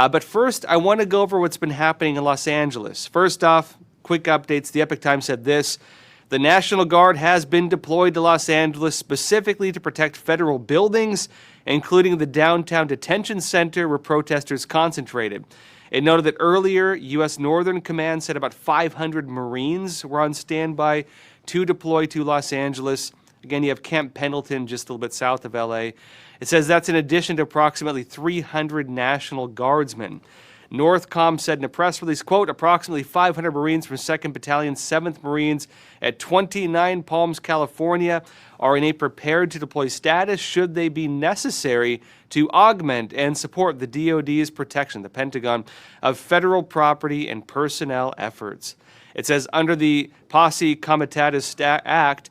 But first, I want to go over what's been happening in Los Angeles. First off, quick updates. The Epoch Times said this: the National Guard has been deployed to Los Angeles specifically to protect federal buildings, including the downtown detention center where protesters concentrated. It noted that earlier, U.S. Northern Command said about 500 Marines were on standby to deploy to Los Angeles. Again, you have Camp Pendleton just a little bit south of L.A. It says that's in addition to approximately 300 National Guardsmen. Northcom said in a press release, quote, approximately 500 Marines from 2nd Battalion, 7th Marines at 29 Palms, California are in a prepared to deploy status should they be necessary to augment and support the DoD's protection, the Pentagon, of federal property and personnel efforts. It says under the Posse Comitatus Act,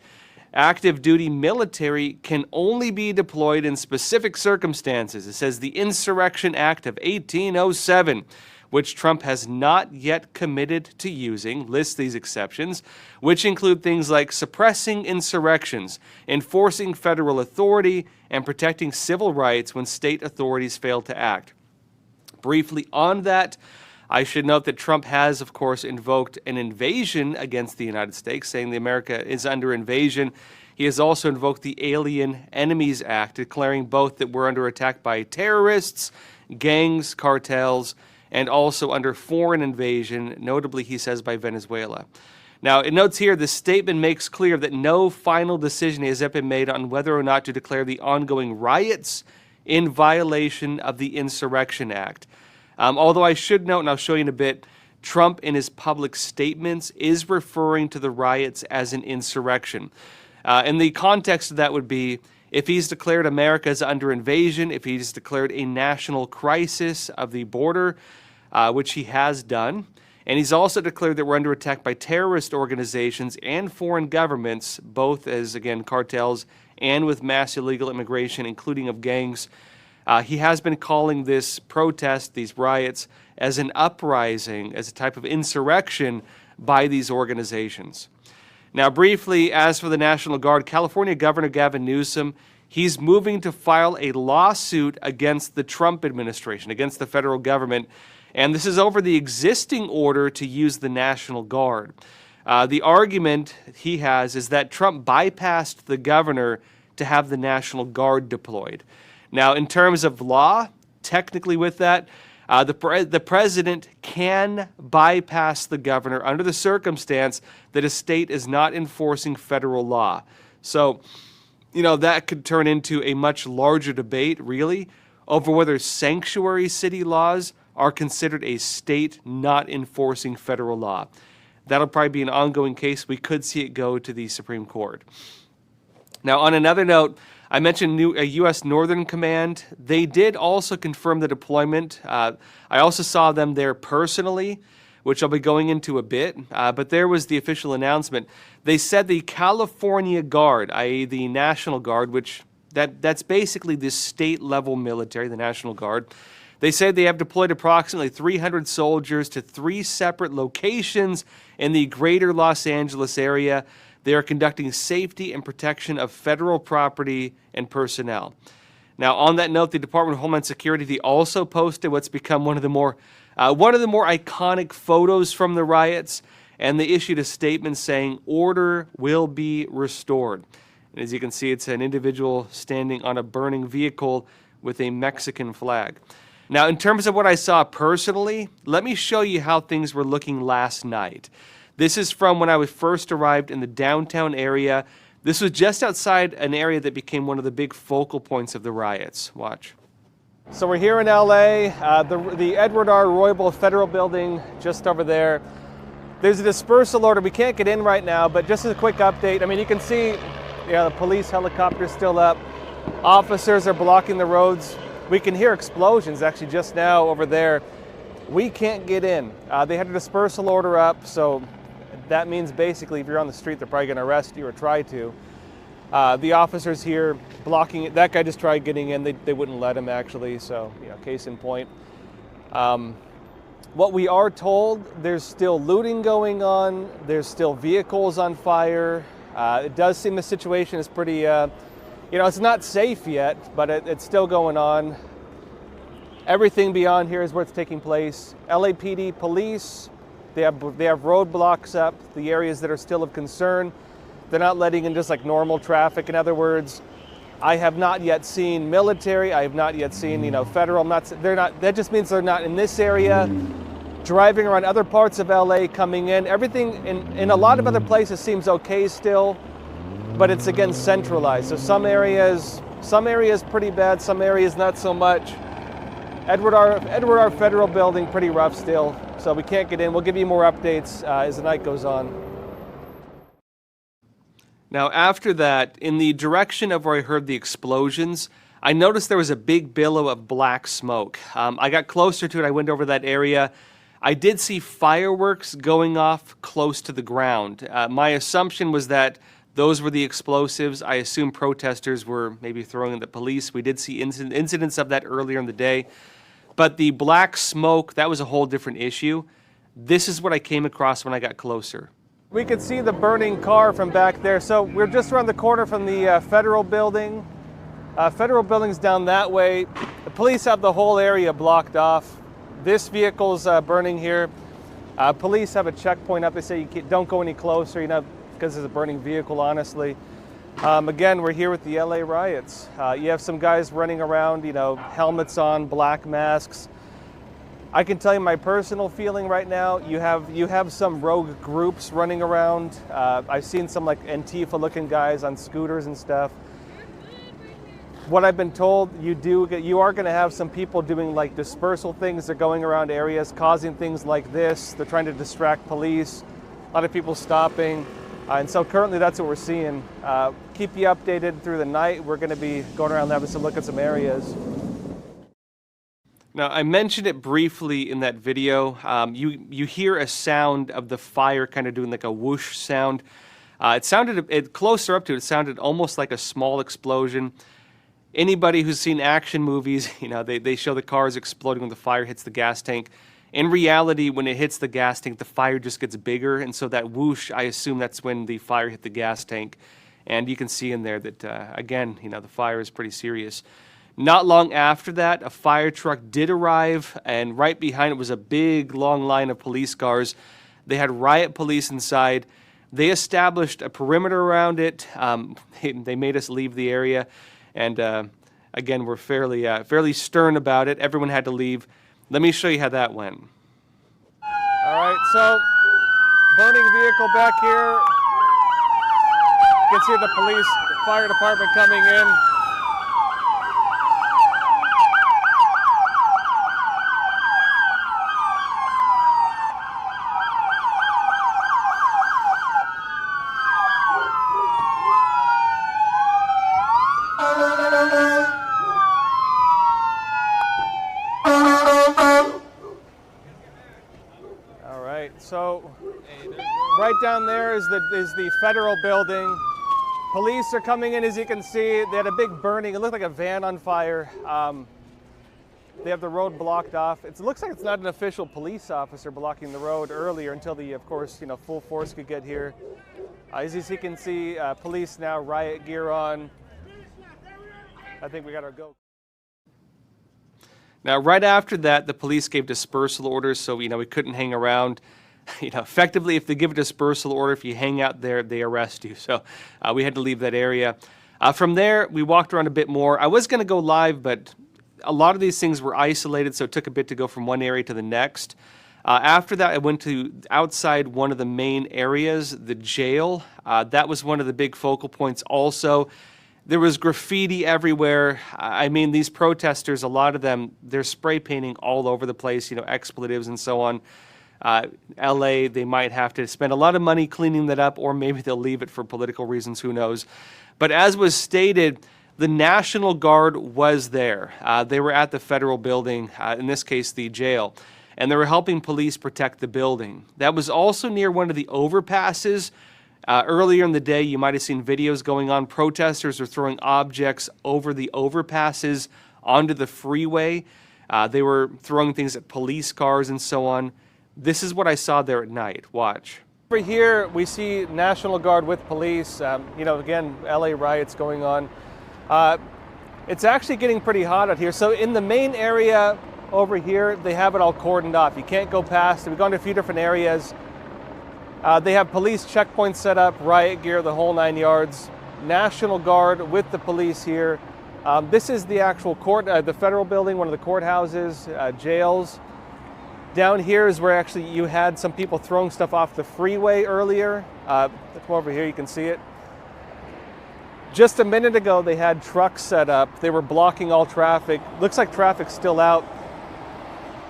active duty military can only be deployed in specific circumstances. It says the Insurrection Act of 1807, which Trump has not yet committed to using, lists these exceptions, which include things like suppressing insurrections, enforcing federal authority, and protecting civil rights when state authorities fail to act. Briefly on that, I should note that Trump has, of course, invoked an invasion against the United States, saying that America is under invasion. He has also invoked the Alien Enemies Act, declaring both that we're under attack by terrorists, gangs, cartels, and also under foreign invasion, notably, he says, by Venezuela. Now, it notes here, the statement makes clear that no final decision has yet been made on whether or not to declare the ongoing riots in violation of the Insurrection Act. Although I should note, and I'll show you in a bit, Trump in his public statements is referring to the riots as an insurrection. And the context of that would be if he's declared America is under invasion, if he's declared a national crisis of the border, which he has done, and he's also declared that we're under attack by terrorist organizations and foreign governments, both as, again, cartels and with mass illegal immigration, including of gangs. He has been calling this protest, these riots, as an uprising, as a type of insurrection by these organizations. Now, briefly, as for the National Guard, California Governor Gavin Newsom, he's moving to file a lawsuit against the Trump administration, against the federal government, and this is over the existing order to use the National Guard. The argument he has is that Trump bypassed the governor to have the National Guard deployed. Now, in terms of law, technically with that, the president can bypass the governor under the circumstance that a state is not enforcing federal law. So, that could turn into a much larger debate, really, over whether sanctuary city laws are considered a state not enforcing federal law. That'll probably be an ongoing case. We could see it go to the Supreme Court. Now, on another note, I mentioned a U.S. Northern Command. They did also confirm the deployment. I also saw them there personally, which I'll be going into a bit. But there was the official announcement. They said the California Guard, i.e. the National Guard, which that's basically the state-level military, the National Guard. They said they have deployed approximately 300 soldiers to 3 separate locations in the greater Los Angeles area. They are conducting safety and protection of federal property and personnel. Now, on that note, the Department of Homeland Security, they also posted what's become one of the more iconic photos from the riots, and they issued a statement saying, "Order will be restored." And as you can see, it's an individual standing on a burning vehicle with a Mexican flag. Now, in terms of what I saw personally, let me show you how things were looking last night. This is from when I first arrived in the downtown area. This was just outside an area that became one of the big focal points of the riots. Watch. So we're here in LA, the Edward R. Roybal Federal Building just over there. There's a dispersal order. We can't get in right now, but just as a quick update, I mean, you can see the police helicopter's still up. Officers are blocking the roads. We can hear explosions actually just now over there. We can't get in. They had a dispersal order up, so that means basically if you're on the street, they're probably going to arrest you or try to. The officers here blocking it. That guy just tried getting in. They wouldn't let him actually, so case in point. What we are told, there's still looting going on. There's still vehicles on fire. It does seem the situation is pretty, it's not safe yet, but it's still going on. Everything beyond here is where it's taking place. LAPD police, they have roadblocks up, the areas that are still of concern. They're not letting in just like normal traffic. In other words, I have not yet seen military. I have not yet seen, federal. That just means they're not in this area. Driving around other parts of LA, coming in. Everything in a lot of other places seems okay still, but it's again centralized. So some areas pretty bad, some areas not so much. Edward R. Federal Building, pretty rough still. So we can't get in. We'll give you more updates as the night goes on. Now, after that, in the direction of where I heard the explosions, I noticed there was a big billow of black smoke. I got closer to it. I went over that area. I did see fireworks going off close to the ground. My assumption was that those were the explosives. I assume protesters were maybe throwing at the police. We did see incidents of that earlier in the day. But the black smoke, that was a whole different issue. This is what I came across when I got closer. We could see the burning car from back there. So we're just around the corner from the federal building. Federal building's down that way. The police have the whole area blocked off. This vehicle's burning here. Police have a checkpoint up. They say don't go any closer, because it's a burning vehicle, honestly. Again, we're here with the LA riots. You have some guys running around, helmets on, black masks. I can tell you my personal feeling right now, you have some rogue groups running around. I've seen some like Antifa looking guys on scooters and stuff. What I've been told, you are going to have some people doing like dispersal things. They're going around areas, causing things like this. They're trying to distract police. A lot of people stopping. And so currently that's what we're seeing. Keep you updated through the night. We're going to be going around having some look at some areas. Now, I mentioned it briefly in that video. You hear a sound of the fire kind of doing like a whoosh sound. Closer up to it, it sounded almost like a small explosion. Anybody who's seen action movies, they show the cars exploding when the fire hits the gas tank. In reality, when it hits the gas tank, the fire just gets bigger. And so that whoosh, I assume that's when the fire hit the gas tank. And you can see in there that, again, the fire is pretty serious. Not long after that, a fire truck did arrive, and right behind it was a big, long line of police cars. They had riot police inside. They established a perimeter around it. They made us leave the area, and again, we're fairly stern about it. Everyone had to leave. Let me show you how that went. All right, so burning vehicle back here. You can see the police, fire department coming in. So right down there is the federal building. Police are coming in, as you can see. They had a big burning. It looked like a van on fire. They have the road blocked off. It looks like it's not an official police officer blocking the road earlier until the, of course, full force could get here. As you can see, police now, riot gear on. I think we got our go. Now, right after that, the police gave dispersal orders, so we couldn't hang around. Effectively, if they give a dispersal order, if you hang out there, they arrest you. So we had to leave that area. From there, we walked around a bit more. I was going to go live, but a lot of these things were isolated, so it took a bit to go from one area to the next. After that, I went to outside one of the main areas, the jail. That was one of the big focal points also. There was graffiti everywhere. I mean, these protesters, a lot of them, they're spray painting all over the place, expletives and so on. LA, they might have to spend a lot of money cleaning that up, or maybe they'll leave it for political reasons, who knows. But as was stated, the National Guard was there. They were at the federal building, in this case the jail, and they were helping police protect the building. That was also near one of the overpasses. Earlier in the day, you might have seen videos going on. Protesters were throwing objects over the overpasses onto the freeway. They were throwing things at police cars and so on. This is what I saw there at night. Watch. Over here, we see National Guard with police. Again, LA riots going on. It's actually getting pretty hot out here. So in the main area, over here, they have it all cordoned off. You can't go past. We've gone to a few different areas. They have police checkpoints set up, riot gear, the whole 9 yards. National Guard with the police here. This is the actual court, the federal building, one of the courthouses, jails. Down here is where actually you had some people throwing stuff off the freeway earlier. Come over here, you can see it. Just a minute ago, they had trucks set up. They were blocking all traffic. Looks like traffic's still out.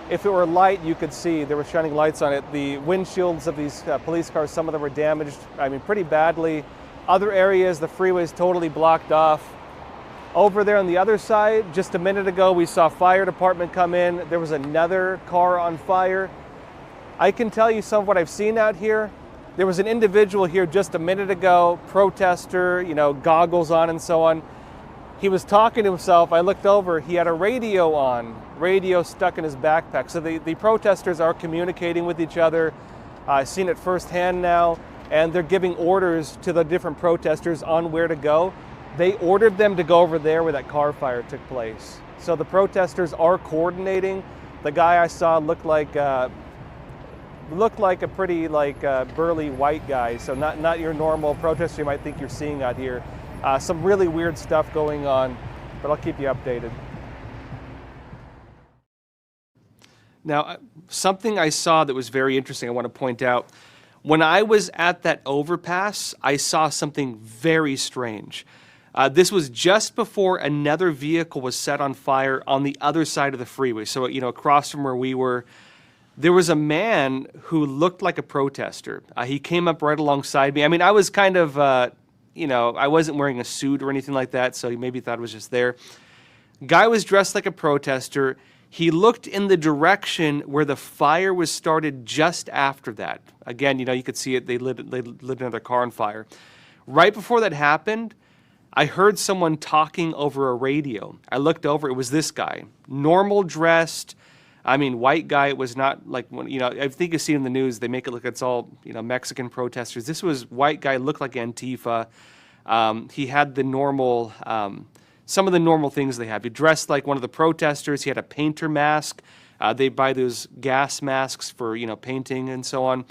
If it were light, you could see there were shining lights on it. The windshields of these police cars, some of them were damaged, I mean, pretty badly. Other areas, the freeway's totally blocked off. Over there on the other side, just a minute ago, we saw fire department come in. There was another car on fire. I can tell you some of what I've seen out here. There was an individual here just a minute ago, protester, you know, goggles on and so on. He was talking to himself. I looked over, he had a radio on, radio stuck in his backpack. So the protesters are communicating with each other. I've seen it firsthand now, and they're giving orders to the different protesters on where to go. They ordered them to go over there where that car fire took place. So the protesters are coordinating. The guy I saw looked like a pretty burly white guy. So not your normal protester you might think you're seeing out here. Some really weird stuff going on, but I'll keep you updated. Now, something I saw that was very interesting I want to point out. When I was at that overpass, I saw something very strange. This was just before another vehicle was set on fire on the other side of the freeway. So, you know, across from where we were, there was a man who looked like a protester. He came up right alongside me. I mean, I was kind of, you know, I wasn't wearing a suit or anything like that, so he maybe thought it was just there. Guy was dressed like a protester. He looked in the direction where the fire was started just after that. Again, you know, you could see it. They lit another car on fire. Right before that happened, I heard someone talking over a radio. I looked over. It was this guy, normal dressed. I mean, white guy. It was not like, you know, I think you see in the news, they make it look it's all, you know, Mexican protesters. This was white guy, looked like Antifa. He had the normal, some of the normal things they have. He dressed like one of the protesters. He had a painter mask. They buy those gas masks for, you know, painting and so on.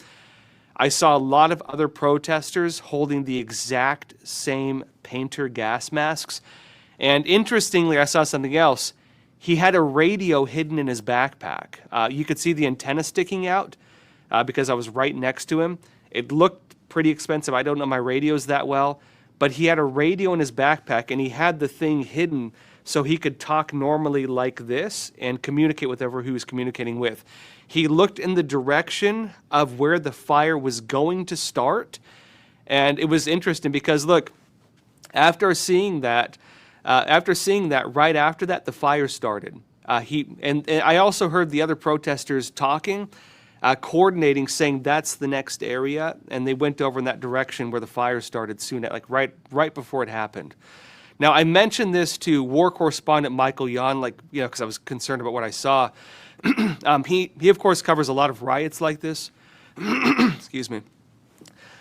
I saw a lot of other protesters holding the exact same painter gas masks. And interestingly, I saw something else. He had a radio hidden in his backpack. You could see the antenna sticking out because I was right next to him. It looked pretty expensive. I don't know my radios that well, but he had a radio in his backpack and he had the thing hidden so he could talk normally like this and communicate with whoever he was communicating with. He looked in the direction of where the fire was going to start, and it was interesting because, look, after seeing that, right after that, the fire started. And I also heard the other protesters talking, coordinating, saying that's the next area, and they went over in that direction where the fire started soon, like right before it happened. Now, I mentioned this to war correspondent Michael Yon, like, you know, because I was concerned about what I saw. He of course covers a lot of riots like this. Excuse me.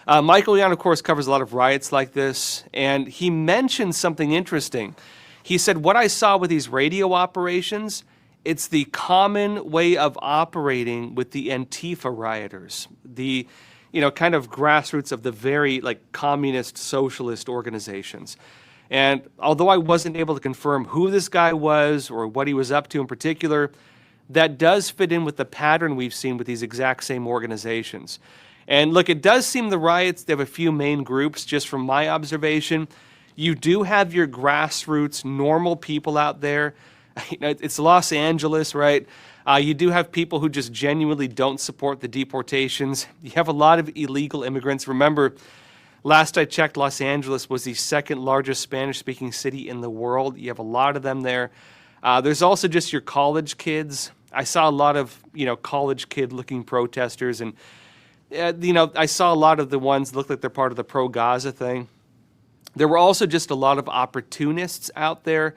Michael Yon, of course, covers a lot of riots like this, and he mentioned something interesting. He said, what I saw with these radio operations, it's the common way of operating with the Antifa rioters, the, you know, kind of grassroots of the very, like, communist socialist organizations. And although I wasn't able to confirm who this guy was or what he was up to in particular, that does fit in with the pattern we've seen with these exact same organizations. And look, it does seem the riots, they have a few main groups, just from my observation. You do have your grassroots, normal people out there. You know, it's Los Angeles, right? You do have people who just genuinely don't support the deportations. You have a lot of illegal immigrants. Remember, last I checked, Los Angeles was the second largest Spanish-speaking city in the world. You have a lot of them there. There's also just your college kids. I saw a lot of, you know, college kid-looking protesters, and you know, I saw a lot of the ones that looked like they're part of the pro-Gaza thing. There were also just a lot of opportunists out there,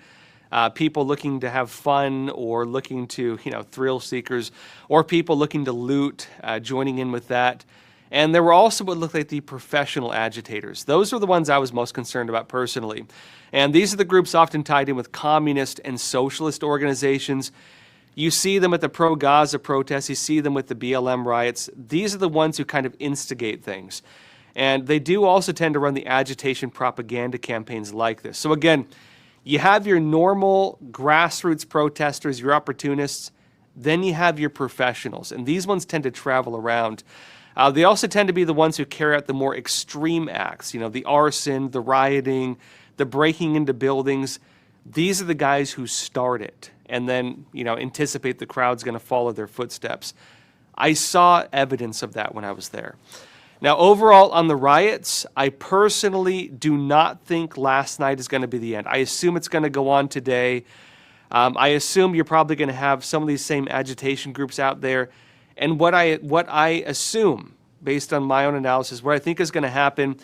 people looking to have fun or looking to, you know, thrill seekers, or people looking to loot, joining in with that. And there were also what looked like the professional agitators. Those are the ones I was most concerned about personally. And these are the groups often tied in with communist and socialist organizations. You see them at the pro-Gaza protests. You see them with the BLM riots. These are the ones who kind of instigate things. And they do also tend to run the agitation propaganda campaigns like this. So again, you have your normal grassroots protesters, your opportunists, then you have your professionals. And these ones tend to travel around. They also tend to be the ones who carry out the more extreme acts, the arson, the rioting, the breaking into buildings. These are the guys who start it and then, anticipate the crowd's going to follow their footsteps. I saw evidence of that when I was there. Now, overall on the riots, I personally do not think last night is going to be the end. I assume it's going to go on today. I assume you're probably going to have some of these same agitation groups out there. And what I assume, based on my own analysis, what I think is going to happen,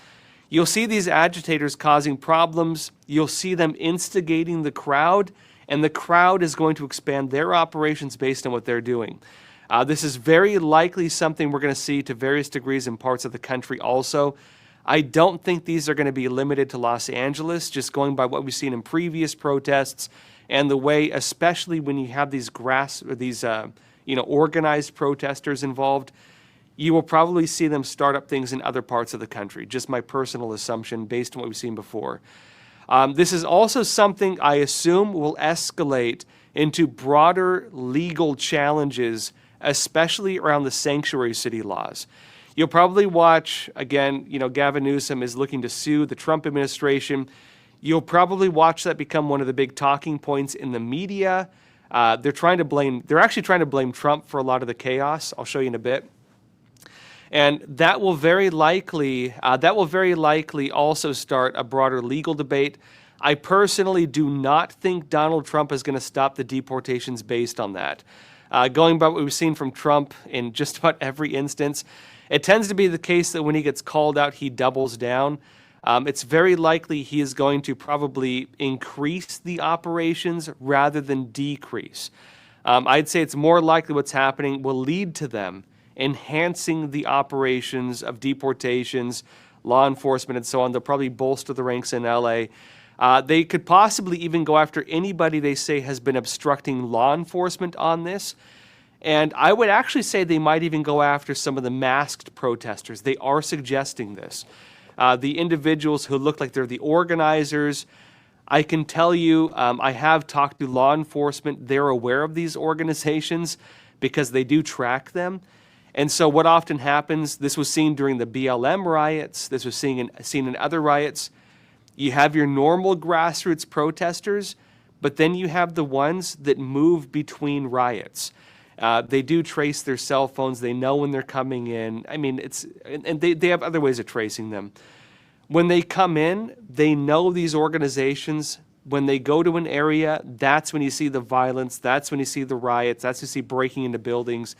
you'll see these agitators causing problems. You'll see them instigating the crowd, and the crowd is going to expand their operations based on what they're doing. This is very likely something we're going to see to various degrees in parts of the country also. I don't think these are going to be limited to Los Angeles, just going by what we've seen in previous protests and the way, especially when you have these organized protesters involved, you will probably see them start up things in other parts of the country. Just my personal assumption based on what we've seen before. This is also something I assume will escalate into broader legal challenges, especially around the sanctuary city laws. You'll probably watch, again, Gavin Newsom is looking to sue the Trump administration. You'll probably watch that become one of the big talking points in the media. They're actually trying to blame Trump for a lot of the chaos. I'll show you in a bit. And that will very likely also start a broader legal debate. I personally do not think Donald Trump is going to stop the deportations based on that. Going by what we've seen from Trump in just about every instance, it tends to be the case that when he gets called out, he doubles down. It's very likely he is going to probably increase the operations rather than decrease. I'd say it's more likely what's happening will lead to them enhancing the operations of deportations, law enforcement, and so on. They'll probably bolster the ranks in LA. They could possibly even go after anybody they say has been obstructing law enforcement on this. And I would actually say they might even go after some of the masked protesters. They are suggesting this. The individuals who look like they're the organizers. I can tell you, I have talked to law enforcement. They're aware of these organizations because they do track them. And so what often happens, this was seen during the BLM riots, this was seen in other riots, you have your normal grassroots protesters, but then you have the ones that move between riots. They do trace their cell phones. They know when they're coming in. I mean, and they have other ways of tracing them. When they come in, they know these organizations. When they go to an area, that's when you see the violence. That's when you see the riots. That's when you see breaking into buildings.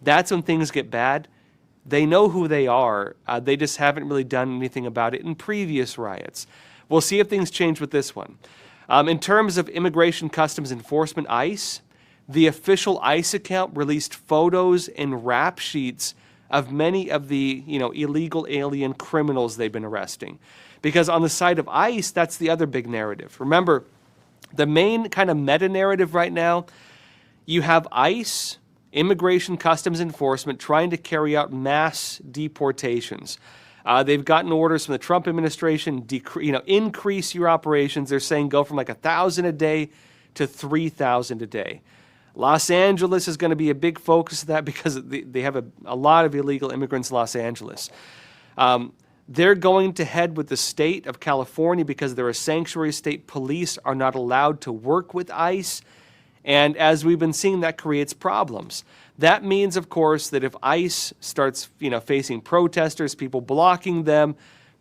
That's when things get bad. They know who they are. They just haven't really done anything about it in previous riots. We'll see if things change with this one. In terms of Immigration Customs Enforcement, ICE, the official ICE account released photos and rap sheets of many of the illegal alien criminals they've been arresting. Because on the side of ICE, that's the other big narrative. Remember, the main kind of meta-narrative right now, you have ICE, Immigration Customs Enforcement, trying to carry out mass deportations. They've gotten orders from the Trump administration, increase your operations. They're saying go from like 1,000 a day to 3,000 a day. Los Angeles is going to be a big focus of that because they have a lot of illegal immigrants in Los Angeles. They're going to head with the state of California because they're a sanctuary state. Police are not allowed to work with ICE. And as we've been seeing, that creates problems. That means, of course, that if ICE starts, facing protesters, people blocking them,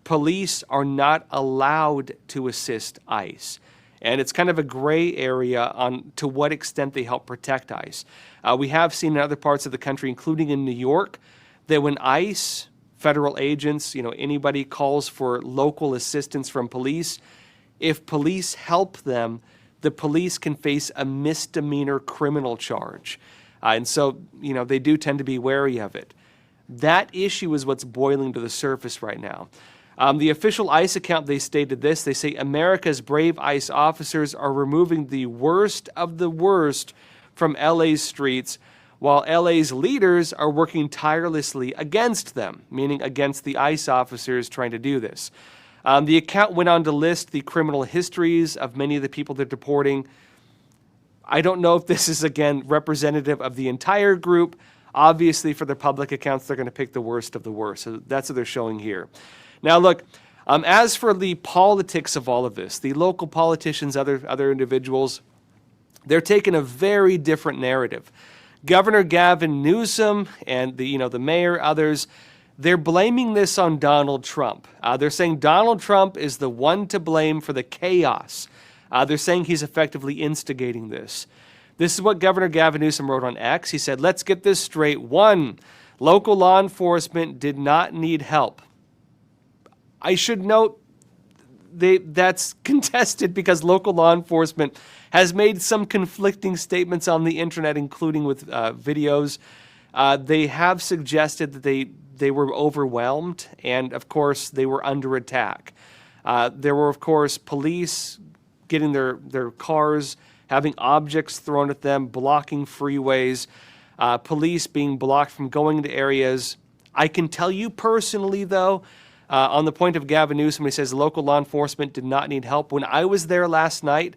police are not allowed to assist ICE. And it's kind of a gray area on to what extent they help protect ICE. We have seen in other parts of the country, including in New York, that when ICE, federal agents, anybody calls for local assistance from police, if police help them, the police can face a misdemeanor criminal charge. And so, they do tend to be wary of it. That issue is what's boiling to the surface right now. The official ICE account, they stated this. They say America's brave ICE officers are removing the worst of the worst from LA's streets, while LA's leaders are working tirelessly against them, meaning against the ICE officers trying to do this. The account went on to list the criminal histories of many of the people they're deporting. I don't know if this is, again, representative of the entire group. Obviously, for the public accounts, they're going to pick the worst of the worst. So that's what they're showing here. Now, look, as for the politics of all of this, the local politicians, other individuals, they're taking a very different narrative. Governor Gavin Newsom and the mayor, others, they're blaming this on Donald Trump. They're saying Donald Trump is the one to blame for the chaos. They're saying he's effectively instigating this. This is what Governor Gavin Newsom wrote on X. He said, let's get this straight. 1, local law enforcement did not need help. I should note that's contested because local law enforcement has made some conflicting statements on the internet, including with videos. They have suggested that they were overwhelmed, and of course they were under attack. There were, of course, police getting their cars, having objects thrown at them, blocking freeways, police being blocked from going into areas. I can tell you personally, though, on the point of Gavin Newsom, he says local law enforcement did not need help. When I was there last night,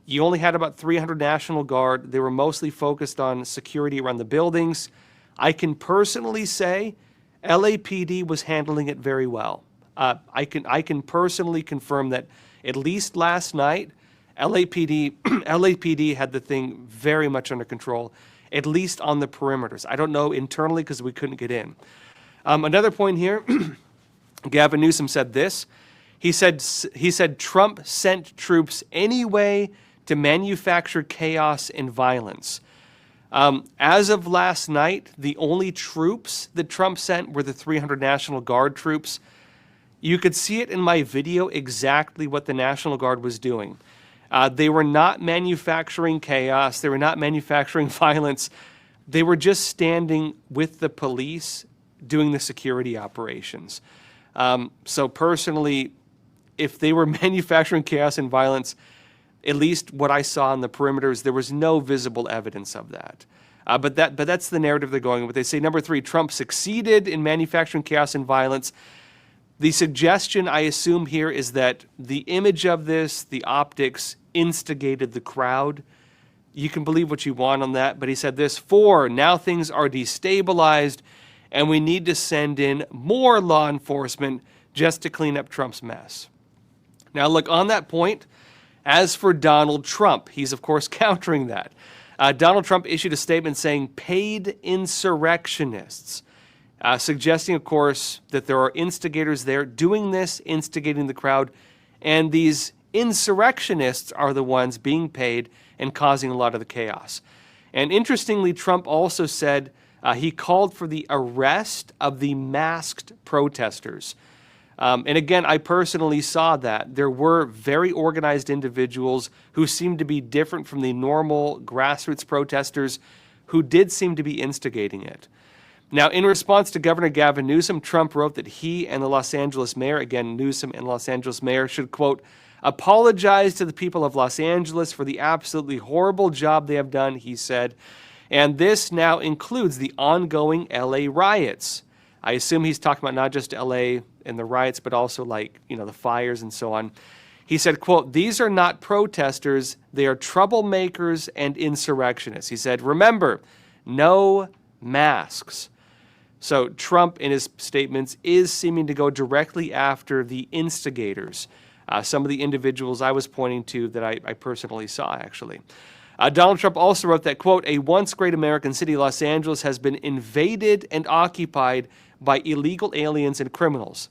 you only had about 300 National Guard. They were mostly focused on security around the buildings. I can personally say LAPD was handling it very well. I can personally confirm that at least last night, LAPD had the thing very much under control, at least on the perimeters. I don't know internally because we couldn't get in. Another point here, Gavin Newsom said this. He said Trump sent troops anyway to manufacture chaos and violence. As of last night, the only troops that Trump sent were the 300 National Guard troops. You could see it in my video exactly what the National Guard was doing. They were not manufacturing chaos. They were not manufacturing violence. They were just standing with the police doing the security operations. So personally, if they were manufacturing chaos and violence, at least what I saw on the perimeters, there was no visible evidence of that. But that's the narrative they're going with. They say, number 3, Trump succeeded in manufacturing chaos and violence. The suggestion, I assume here, is that the image of this, the optics, instigated the crowd. You can believe what you want on that, but he said this, 4, now things are destabilized, and we need to send in more law enforcement just to clean up Trump's mess. Now, look, on that point, as for Donald Trump, he's, of course, countering that. Donald Trump issued a statement saying paid insurrectionists, suggesting, of course, that there are instigators there doing this, instigating the crowd, and these insurrectionists are the ones being paid and causing a lot of the chaos. And interestingly, Trump also said he called for the arrest of the masked protesters. And again, I personally saw that. There were very organized individuals who seemed to be different from the normal grassroots protesters who did seem to be instigating it. Now, in response to Governor Gavin Newsom, Trump wrote that he and the Los Angeles mayor, again, Newsom and Los Angeles mayor, should, quote, apologize to the people of Los Angeles for the absolutely horrible job they have done, he said. And this now includes the ongoing LA riots. I assume he's talking about not just LA and the riots, but also the fires and so on. He said, quote, these are not protesters, they are troublemakers and insurrectionists. He said, remember, no masks. So Trump, in his statements, is seeming to go directly after the instigators, some of the individuals I was pointing to that I personally saw, actually. Donald Trump also wrote that, quote, a once great American city, Los Angeles, has been invaded and occupied by illegal aliens and criminals.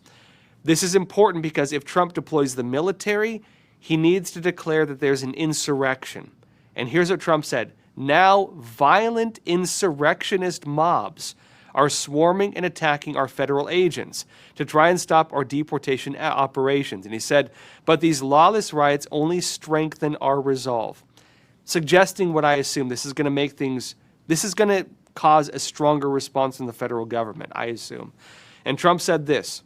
This is important because if Trump deploys the military, he needs to declare that there's an insurrection. And here's what Trump said. Now, violent insurrectionist mobs are swarming and attacking our federal agents to try and stop our deportation operations. And he said, but these lawless riots only strengthen our resolve, suggesting what I assume this is going to make things, this is going to cause a stronger response from the federal government, I assume. And Trump said this.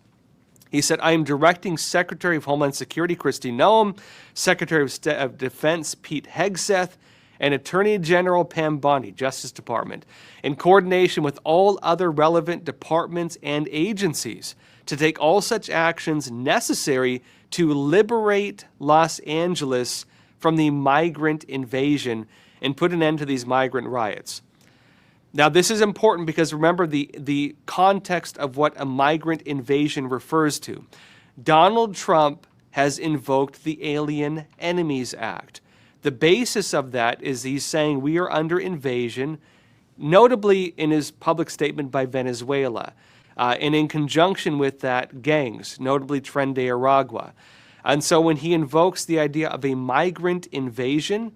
He said, I am directing Secretary of Homeland Security Kristi Noem, Secretary of Defense Pete Hegseth, and Attorney General Pam Bondi, Justice Department, in coordination with all other relevant departments and agencies, to take all such actions necessary to liberate Los Angeles from the migrant invasion and put an end to these migrant riots. Now, this is important because remember the context of what a migrant invasion refers to. Donald Trump has invoked the Alien Enemies Act. The basis of that is he's saying we are under invasion, notably in his public statement by Venezuela, and in conjunction with that, gangs, notably Tren de Aragua. And so when he invokes the idea of a migrant invasion,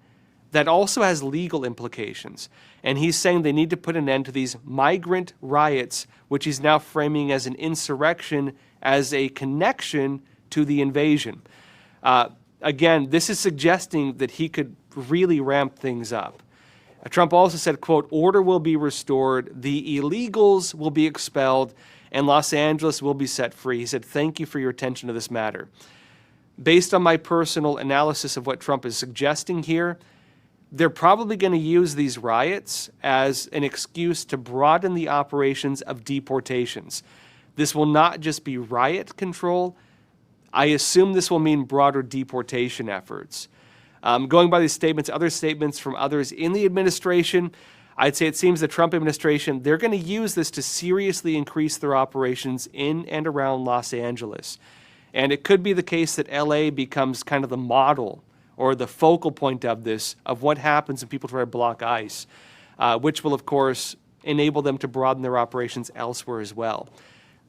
that also has legal implications. And he's saying they need to put an end to these migrant riots, which he's now framing as an insurrection, as a connection to the invasion. Again, this is suggesting that he could really ramp things up. Trump also said, quote, order will be restored, the illegals will be expelled, and Los Angeles will be set free. He said, thank you for your attention to this matter. Based on my personal analysis of what Trump is suggesting here, they're probably going to use these riots as an excuse to broaden the operations of deportations. This will not just be riot control. I assume this will mean broader deportation efforts. Going by these statements, other statements from others in the administration, I'd say it seems the Trump administration, they're going to use this to seriously increase their operations in and around Los Angeles. And it could be the case that LA becomes kind of the model or the focal point of this, of what happens when people try to block ICE, which will, of course, enable them to broaden their operations elsewhere as well.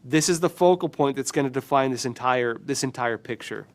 This is the focal point that's going to define this entire picture.